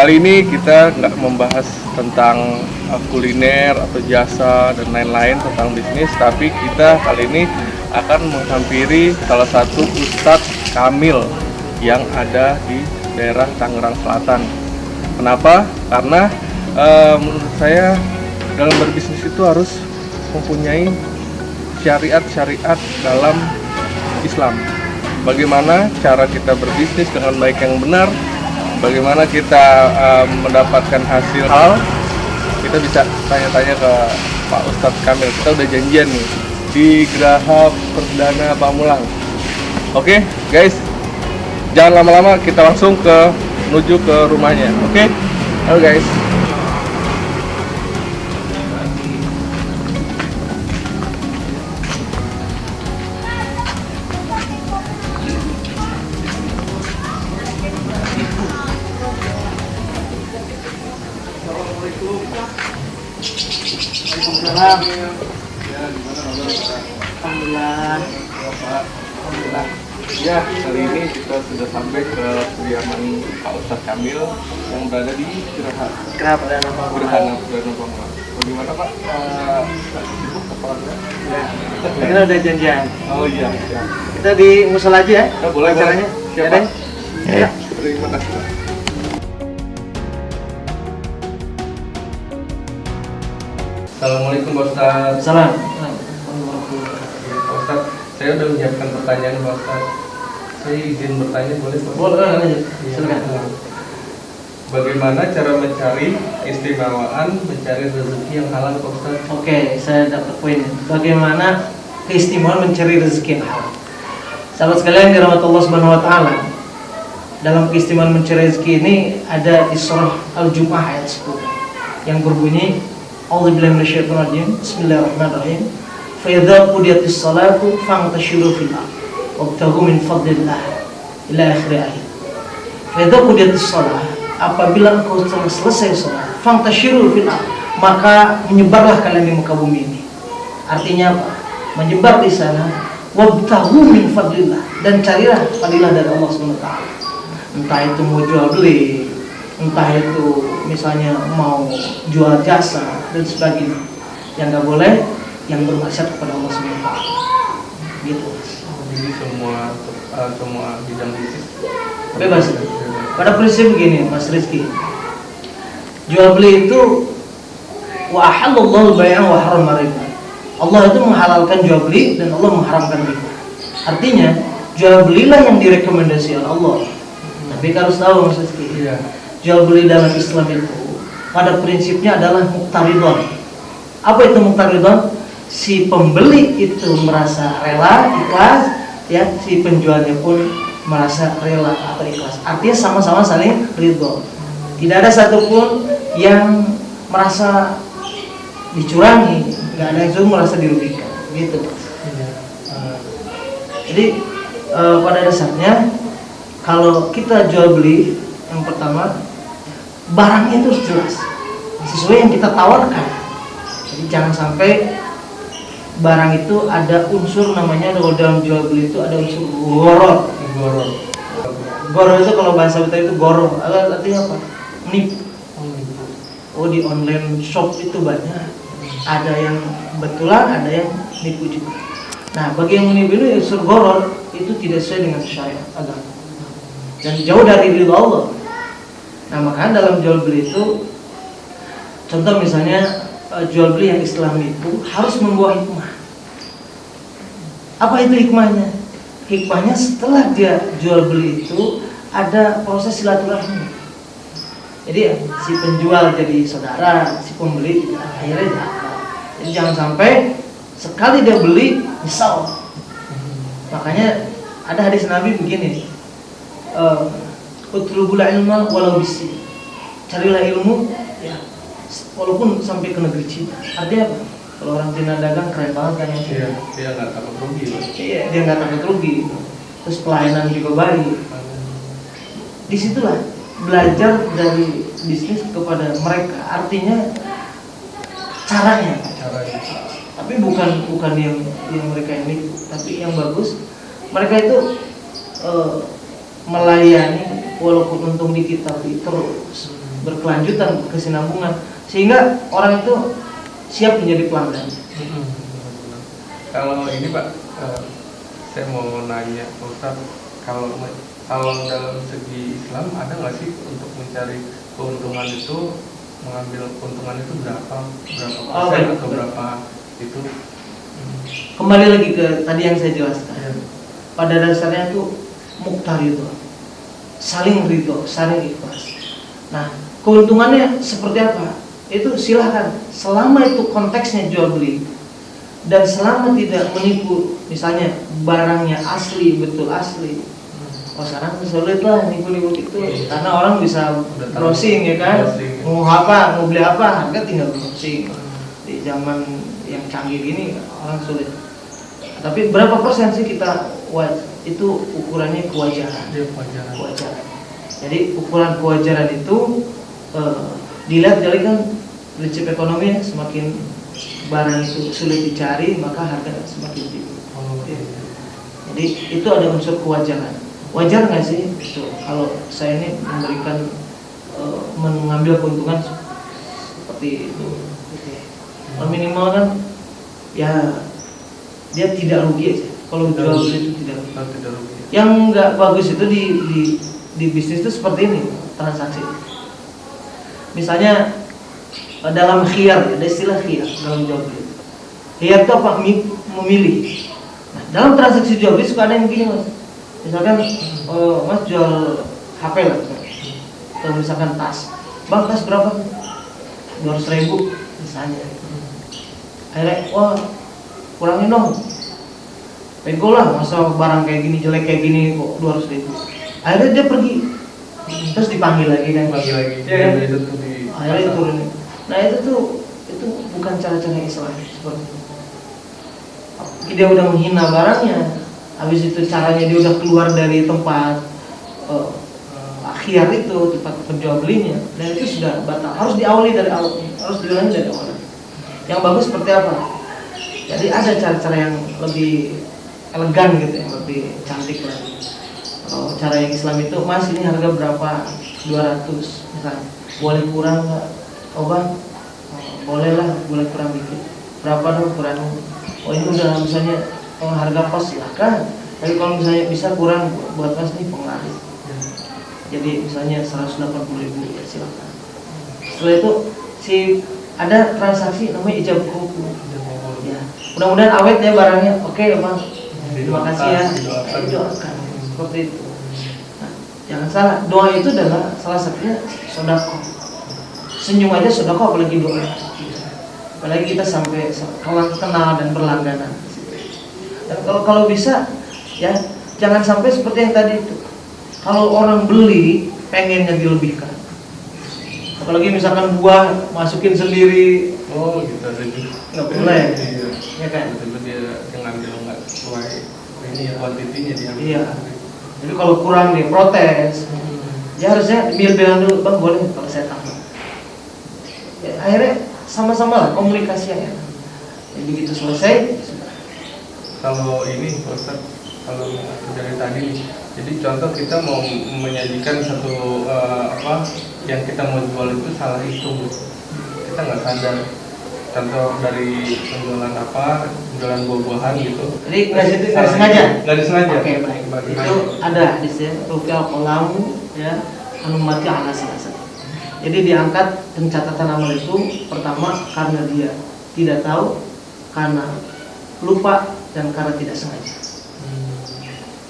Kali ini kita nggak membahas tentang kuliner atau jasa dan lain-lain tentang bisnis, tapi kita kali ini akan menghampiri salah satu Ustadz Kamil yang ada di daerah Tangerang Selatan. Kenapa? Karena menurut saya dalam berbisnis itu harus mempunyai syariat-syariat dalam Islam. Bagaimana cara kita berbisnis dengan baik yang benar, bagaimana kita mendapatkan hasil halal, kita bisa tanya-tanya ke Pak Ustadz Kamil. Kita udah janjian nih di Geraha Perdana Pamulang. Oke guys, jangan lama-lama, kita langsung menuju ke rumahnya. Oke, halo guys. Alhamdulillah. Alhamdulillah. Ya, kali ini kita sudah sampai ke kediaman Pak Ustadz Kamil yang berada di Geraha Perdana Pamulang. Bagaimana Pak? Sibuk apa enggak? Kita udah janjian. Oh iya. Kita di musola aja ya. Boleh acaranya. Siapa? Ya. Terima kasih Pak. Assalamualaikum Pak Ustadz. Salam. Pak Ustadz, saya udah menyiapkan pertanyaan Pak Ustadz. Saya izin bertanya, boleh Pak? Boleh aja. Iya. Silakan. Bagaimana cara mencari keistimewaan mencari rezeki yang halal Pak Ustadz? Oke, saya dapat poin. Bagaimana keistimewaan mencari rezeki yang halal? Sahabat sekalian dirahmati Allah Subhanahu wa taala. Dalam keistimewaan mencari rezeki ini ada di surah Al-Jumu'ah ayat 10 yang berbunyi A'udzubillahi minasyaitonirrajim. Bismillahirrahmanirrahim. Fa idza qudiyatis salatu fantashiru fil ardh wabtaghu min fadlillah ila akhir ayat. Fa idza qudiyatis salat, apabila engkau telah selesai salat, fantashiru fil ardh, maka menyebarlah kalian di muka bumi ini. Artinya apa? Menyebar di sana, wabtaghu min fadlillah, dan carilah fadilah dari Allah Subhanahu wa taala. Entah itu mau jual beli, entah itu misalnya mau jual jasa dan sebagainya, yang nggak boleh yang bermaksiat kepada Allah Subhanahu wa taala. Gitu. Jadi semua bidang bisnis Bebas. Pada prinsip begini, Mas Rizky. Jual beli itu wa ahallallahu al-bai'a wa harrama riba. Allah itu menghalalkan jual beli dan Allah mengharamkan riba. Artinya, jual belilah yang direkomendasi oleh Allah. Tapi harus tahu Mas Rizky. Iya. Jual beli dalam Islam itu pada prinsipnya adalah muqtaridon. Apa itu muqtaridon? Si pembeli itu merasa rela, ikhlas, ya, si penjualnya pun merasa rela atau ikhlas. Artinya sama-sama saling ridho. Tidak ada satupun yang merasa dicurangi, nggak ada yang merasa dirugikan, gitu. Jadi pada dasarnya kalau kita jual beli, yang pertama barangnya itu harus jelas, sesuai yang kita tawarkan. Jadi jangan sampai barang itu ada unsur namanya, dalam jual beli itu ada unsur goror. Goror itu kalau bahasa Betawi itu goror, artinya apa? Menipu. Oh, di online shop itu banyak, ada yang betulan, ada yang nipu juga. Nah, bagi yang menipu itu unsur goror itu tidak sesuai dengan syariat agama dan jauh dari ridho Allah. Nah, makanya dalam jual beli itu, contoh misalnya jual beli yang Islam itu harus membawa hikmah. Apa itu hikmahnya? Hikmahnya setelah dia jual beli itu ada proses silaturahmi. Jadi si penjual jadi saudara, si pembeli akhirnya jadi akrab. Jadi jangan sampai sekali dia beli nyesal. Makanya ada hadis Nabi begini, utlubul ilma walau bisi, carilah ilmu ya walaupun sampai ke negeri Cina. Artinya apa? Kalau orang Cina dagang keren banget kan yang Cina. Dia nggak takut rugi. Iya, dia nggak takut rugi. Terus pelayanan juga baik. Disitulah belajar dari bisnis kepada mereka. Artinya caranya. Tapi bukan yang mereka ini, tapi yang bagus. Mereka itu melayani walaupun untung dikit tapi terus berkelanjutan, berkesinambungan, sehingga orang itu siap menjadi pelanggan. Kalau ini Pak, saya mau nanya Pak Ustaz, kalau dalam segi Islam ada nggak sih untuk mencari keuntungan itu, mengambil keuntungan itu berapa persen atau berapa itu? Kembali lagi ke tadi yang saya jelaskan. Pada dasarnya itu muqtarid, saling ridho, saling ikhlas. Nah, keuntungannya seperti apa? Itu silahkan, selama itu konteksnya jual beli dan selama tidak menipu, misalnya barangnya asli, betul asli. Oh sekarang sulit lah nipu-nipu gitu, karena orang bisa browsing ya kan, mau apa, mau beli apa, harga tinggal browsing. Di zaman yang canggih ini orang sulit. Tapi berapa persen sih kita itu ukurannya kewajaran. Kewajaran. Jadi ukuran kewajaran itu dilihat dari kan prinsip ekonomi, semakin barang itu sulit dicari maka harga semakin tinggi. Jadi itu ada unsur kewajaran. Wajar nggak sih itu kalau saya ini memberikan mengambil keuntungan seperti itu? Minimal kan ya dia tidak rugi aja. Kalau jual beli itu tidak rugi. Yang nggak bagus itu di bisnis itu seperti ini transaksi. Misalnya dalam khiyar, ada istilah khiyar dalam jual beli. Khiyar itu apa? Memilih. Nah, dalam transaksi jual beli suka ada yang begini mas. Misalkan mas jual HP lah, atau misalkan tas. Bang tas berapa? 200.000 misalnya. Akhirnya wah kurangin dong. Pego lah, masa barang kayak gini jelek kayak gini kok 200.000. Akhirnya dia pergi, terus dipanggil lagi kan? Ya, kan? Akhirnya turunin. Nah itu bukan cara-cara Islam seperti itu. Dia udah menghina barangnya, habis itu caranya dia udah keluar dari tempat akhir itu, tempat penjual belinya, dan itu sudah batal. Harus diawali dari awal, harus diulangi dari awal. Yang bagus seperti apa? Jadi ada cara-cara yang lebih elegan gitu, yang lebih cantik lagi. Kalau cara yang Islam itu, mas ini harga berapa? 200 misalnya. Boleh kurang nggak? Oh bang, boleh lah, boleh kurang dikit. Berapa dong kurang? Oh ini udah misalnya harga pas silahkan. Tapi kalau misalnya bisa kurang buat mas nih penglaris. Jadi misalnya 180.000 ya silahkan. Setelah itu ada transaksi namanya ijab kabul. Ya, mudah-mudahan awet ya barangnya. Oke ya bang, terima kasih ya. Doakan seperti itu. Nah, jangan salah, doa itu adalah salah satunya sedekah. Senyum aja sedekah, apalagi doa. Apalagi kita sampai kenal dan berlangganan. Dan kalau bisa ya jangan sampai seperti yang tadi itu. Kalau orang beli pengennya dilebihkan. Apalagi misalkan buah masukin sendiri. Oh gitu aja juga. Nggak boleh. Iya. Ya kan? Betul dia ngambil nggak sesuai ini ya kuantitinya dia. Iya. Jadi kalau kurang dia protes. Ya harusnya bilang dulu bang boleh kalau saya tambah. Ya, akhirnya sama-sama lah komunikasi yang enak. Jadi begitu selesai. Kalau ini Ustaz, kalau dari tadi nih, jadi contoh kita mau menyajikan satu yang kita mau jual itu salah hitung, kita nggak sadar. Contoh dari penjualan buah-buahan gitu. Jadi nggak sengaja. Nggak disengaja. Oke baik. Itu ada hadisnya, rupiah kolamu ya, anumati ala salasa. Jadi diangkat pencatatan amal itu pertama karena dia tidak tahu, karena lupa, dan karena tidak sengaja.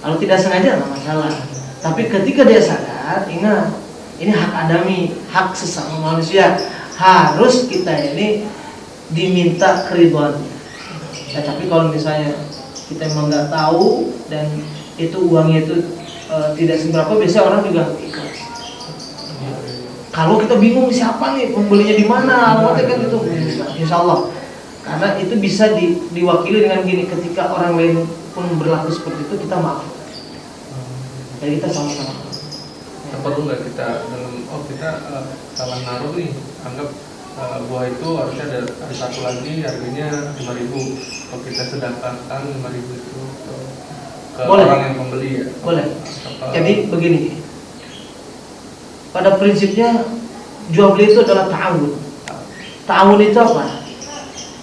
Kalau tidak sengaja nggak masalah. Tapi ketika dia sadar, ingat ini hak adami, hak sesama manusia. Harus kita ini diminta keriduannya. Ya, tapi kalau misalnya kita emang nggak tahu dan itu uangnya itu tidak seberapa, biasanya orang juga ikhlas. Kalau kita bingung siapa nih pembelinya di mana, alamatnya kan itu, insya Allah. Karena itu bisa diwakili dengan gini, ketika orang lain pun berlaku seperti itu kita maaf. Jadi kita sama-sama. Perlu nggak kita kita salah naruh nih, anggap buah itu harusnya ada satu lagi harganya 5.000. Kalau kita sedekahkan 5.000 itu ke boleh. Orang yang pembeli ya. Boleh. Jadi begini. Pada prinsipnya jual beli itu adalah ta'awun. Ta'awun itu apa?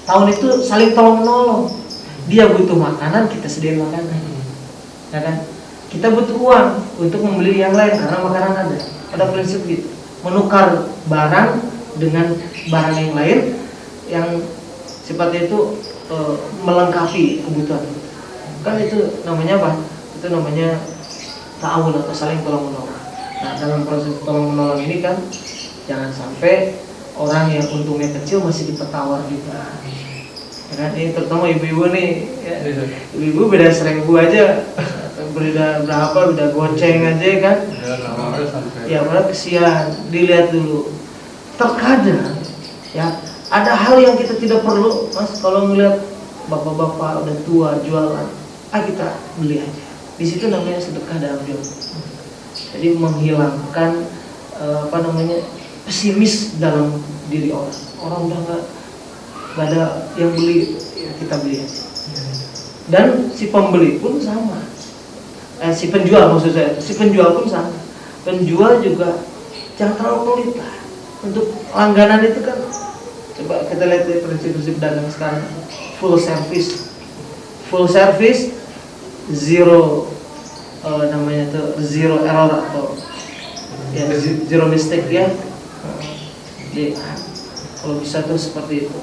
Ta'awun itu saling tolong menolong. Dia butuh makanan, kita sediain makanan, ya kan? Kita butuh uang untuk membeli yang lain karena makanan ada. Pada prinsip gitu, menukar barang dengan barang yang lain yang sifatnya itu melengkapi kebutuhan. Kan itu namanya apa? Itu namanya ta'awun atau saling tolong menolong. Nah, dalam proses tolong menolong ini kan jangan sampai orang yang untungnya kecil masih dipertawar juga. Ya kan, ini terutama ibu-ibu nih, ya. Ibu-ibu beda 1.000 aja, beda berapa, beda goceng aja kan. Ya, padahal kesian, dilihat dulu. Terkadang, ya ada hal yang kita tidak perlu, Mas. Kalau ngeliat bapak-bapak udah tua jualan, kita beli aja. Di situ namanya sedekah dalam jual. Jadi menghilangkan pesimis dalam diri orang. Orang udah nggak ada yang beli, ya kita beli aja. Dan si pembeli pun sama, si penjual maksud saya, si penjual pun sama. Penjual juga jangan terlalu pelit lah. Untuk langganan itu kan, coba kita lihat di prinsip-prinsip dagang sekarang, full service, zero zero error atau ya zero mistake ya. Jadi kalau bisa tuh seperti itu.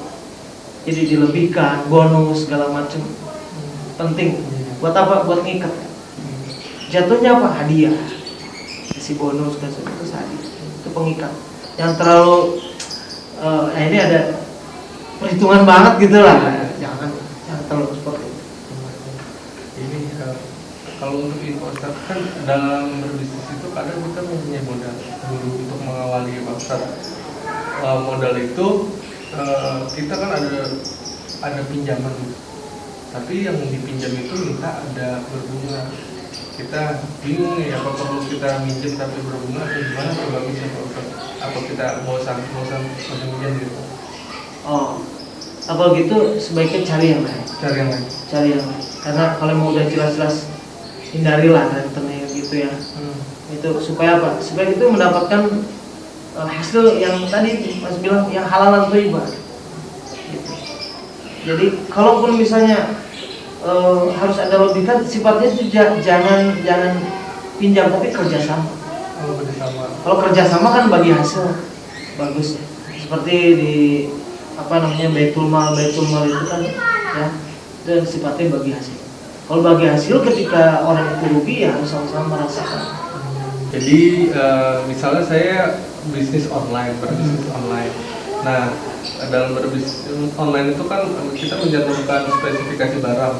Jadi dilebihkan, bonus segala macam. Penting. Buat apa? Buat ngikat. Jatuhnya apa? Hadiah. Kasih bonus dan sebagainya, hadiah. Itu pengikat. Yang terlalu ini ada perhitungan banget gitu lah. Jangan terlalu seperti itu. Ini kalau untuk investor kan dalam berbisnis itu kadang kita mempunyai modal dulu untuk mengawali pasar. Modal itu kita kan ada pinjaman, tapi yang dipinjam itu minta ada berbunga. Kita bingung ya, apa perlu kita minjem tapi berbunga atau gimana? Coba bisa apa kita bosan pinjam gitu? Oh, apa gitu sebaiknya cari yang lain. Karena kalau mau udah jelas-jelas hindarilah rentenir gitu ya. Itu supaya apa? Supaya itu mendapatkan hasil yang tadi Mas bilang yang halalan thayyibah. Gitu. Jadi kalaupun misalnya harus ada lebih kan sifatnya itu jangan pinjam tapi kerjasama. Kalau kerjasama kan bagi hasil bagus ya. Seperti di baitul mal itu kan ya itu sifatnya bagi hasil. Kalau bagi hasil ketika orang itu rugi ya harus sama-sama merasakan. Jadi misalnya saya berbisnis online. Nah, dalam berbisnis online itu kan kita mencantumkan spesifikasi barang,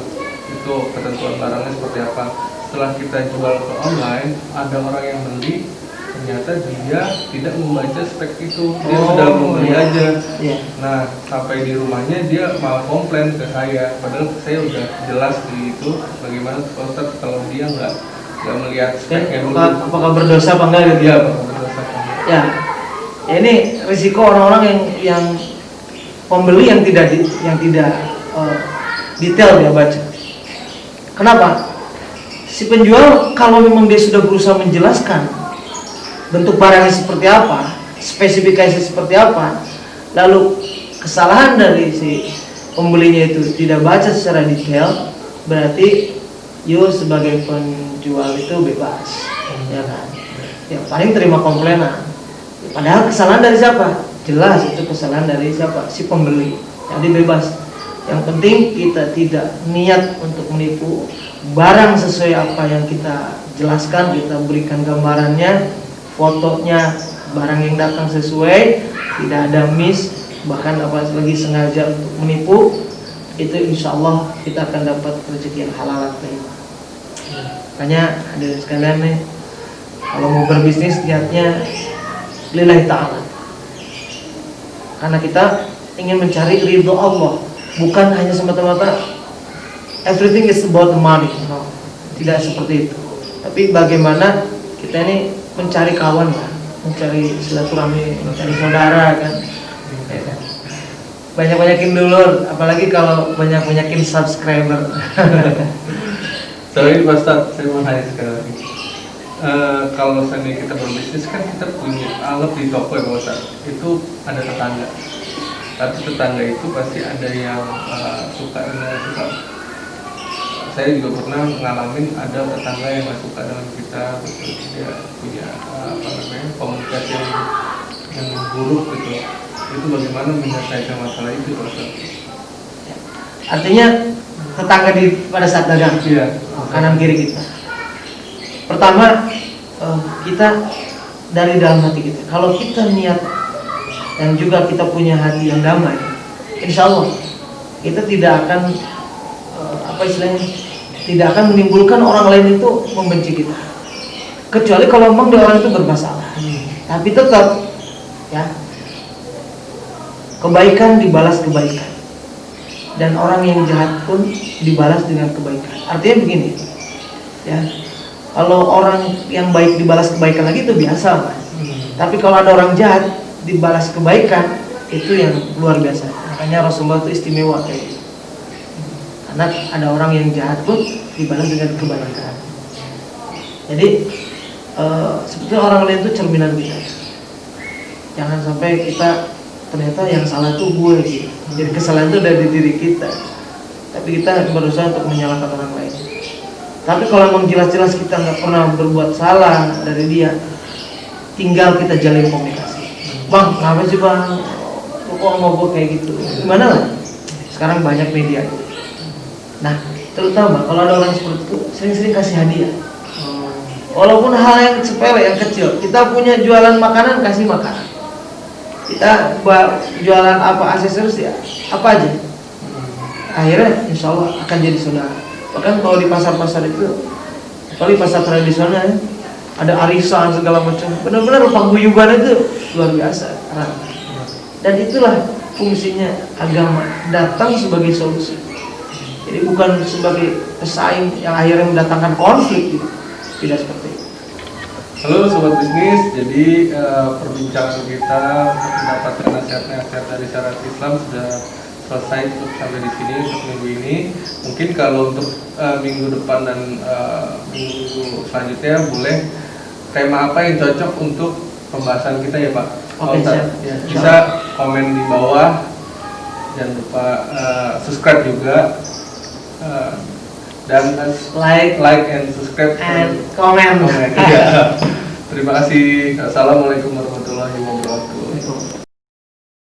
itu ketentuan barangnya seperti apa. Setelah kita jual ke online, ada orang yang beli, ternyata dia tidak membaca spek itu, dia sudah membeli aja. Nah, sampai di rumahnya dia malah komplain ke saya, padahal saya udah jelas di itu bagaimana kalau dia nggak melihat speknya dulu. Apakah berdosa apa enggak gitu? Iya, berdosa. Ya, ini risiko orang-orang yang pembeli yang tidak detail dia baca. Kenapa? Si penjual kalau memang dia sudah berusaha menjelaskan bentuk barangnya seperti apa, spesifikasi seperti apa, lalu kesalahan dari si pembelinya itu tidak baca secara detail, berarti sebagai penjual itu bebas, ya kan? Ya paling terima komplainan. Padahal kesalahan dari siapa? Jelas itu kesalahan dari siapa? Si pembeli. Jadi bebas. Yang penting kita tidak niat untuk menipu. Barang sesuai apa yang kita jelaskan, kita berikan gambarannya, fotonya, barang yang datang sesuai, tidak ada miss, bahkan apalagi sengaja untuk menipu, itu insya Allah kita akan dapat rezeki yang halal. Makanya hadirin sekalian nih, kalau mau berbisnis niatnya lillahi ta'ala, karena kita ingin mencari ridho Allah, bukan hanya semata-mata everything is about the money, no. Tidak seperti itu. Tapi bagaimana kita ini mencari kawan lah, mencari silaturahmi, mencari saudara kan. Banyak-banyakin dulu, apalagi kalau banyak-banyakin subscriber. Sorry Pak Ustadz, saya mau tanya sekali lagi. Kalau misalnya kita berbisnis kan kita punya alat di toko ya Pak Ustadz, itu ada tetangga. Tapi tetangga itu pasti ada yang suka dan nggak suka. Saya juga pernah ngalamin ada tetangga yang nggak suka dengan kita, gitu. Dia punya komunikasi yang buruk gitu. Itu bagaimana menyelesaikan masalah itu Pak Ustadz? Artinya tetangga pada saat dagang, Iya. kanan kiri kita. Pertama, kita dari dalam hati kita. Kalau kita niat dan juga kita punya hati yang damai, insya Allah kita tidak akan tidak akan menimbulkan orang lain itu membenci kita. Kecuali kalau memang dia orang itu bermasalah. Tapi tetap, ya, kebaikan dibalas kebaikan, dan orang yang jahat pun dibalas dengan kebaikan. Artinya begini, ya. Kalau orang yang baik dibalas kebaikan lagi itu biasa, Mas. Tapi kalau ada orang jahat dibalas kebaikan, itu yang luar biasa. Makanya Rasulullah itu istimewa kayak gitu. Karena ada orang yang jahat pun dibalas dengan kebaikan. Jadi sebetulnya orang lain itu cerminan kita. Jangan sampai kita ternyata yang salah itu gue gitu. Jadi kesalahan itu dari diri kita. Tapi kita berusaha untuk menyalahkan orang lain. Tapi kalau memang jelas-jelas kita nggak pernah berbuat salah dari dia, tinggal kita jalin komunikasi. Bang, kenapa sih bang? Kok mau gue kayak gitu? Gimana lah? Sekarang banyak media. Nah, terutama kalau ada orang seperti itu, sering-sering kasih hadiah. Walaupun hal yang sepele, yang kecil. Kita punya jualan makanan, kasih makanan. Kita jualan apa aksesoris ya, apa aja. Akhirnya insya Allah akan jadi saudara. Bahkan kalau di pasar-pasar itu, kalau di pasar tradisional ada arisan segala macam, benar-benar paguyuban itu luar biasa. Dan itulah fungsinya agama, datang sebagai solusi. Jadi bukan sebagai pesaing yang akhirnya mendatangkan konflik gitu. Tidak seperti itu. Halo Sobat Bisnis, jadi perbincangan kita untuk mendapatkan nasihat-nasihat dari syariat Islam sudah selesai untuk sampai di sini untuk minggu ini. Mungkin kalau untuk minggu depan dan minggu selanjutnya boleh tema apa yang cocok untuk pembahasan kita ya Pak? Oke, Ya, bisa komen di bawah, jangan lupa subscribe juga dan like and subscribe and comment. Iya. Terima kasih. Assalamualaikum warahmatullahi wabarakatuh.